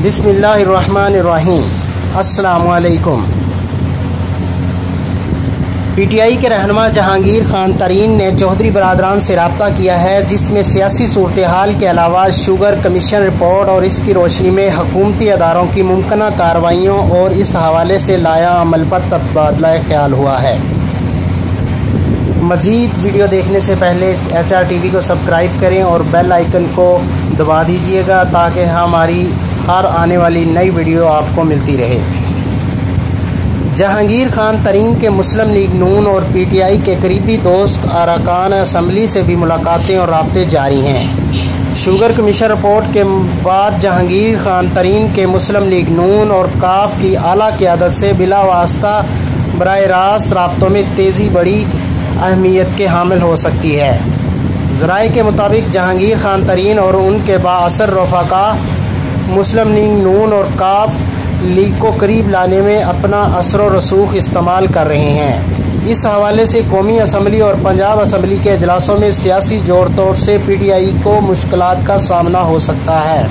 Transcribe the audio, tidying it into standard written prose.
बिस्मिल्लाहिर्रहमानिर्रहीम। अस्सलामुअलैकुम। पीटीआई के रहनुमा जहांगीर खान तरीन ने चौधरी बरादरान से रब्ता किया है, जिसमें सियासी सूरत हाल के अलावा शुगर कमीशन रिपोर्ट और इसकी रोशनी में हुकूमती अदारों की मुमकिन कार्रवाइयों और इस हवाले से लाया अमल पर तबादला ख्याल हुआ है। मज़ीद वीडियो देखने से पहले HRTV को सब्सक्राइब करें और बेल आइकन को दबा दीजिएगा ताकि हमारी हर आने वाली नई वीडियो आपको मिलती रहे। जहांगीर खान तरीन के मुस्लिम लीग नून और PTI के करीबी दोस्त अरकान असम्बली से भी मुलाकातें और राब्ते जारी हैं। शुगर कमीशन रिपोर्ट के बाद जहांगीर खान तरीन के मुस्लिम लीग नून और काफ की आला क़यादत से बिला वास्ता बराह रास्त राब्तों में तेज़ी बड़ी अहमियत के हामिल हो सकती है। ज़राए के मुताबिक जहांगीर खान तरीन और उनके बाअसर रफ़ाका मुस्लिम लीग नून और काफ लीग को करीब लाने में अपना असर व रसूख इस्तेमाल कर रहे हैं। इस हवाले से कौमी असम्बली और पंजाब असम्बली के इजलासों में सियासी जोड़ तोड़ से PTI को मुश्किलात का सामना हो सकता है।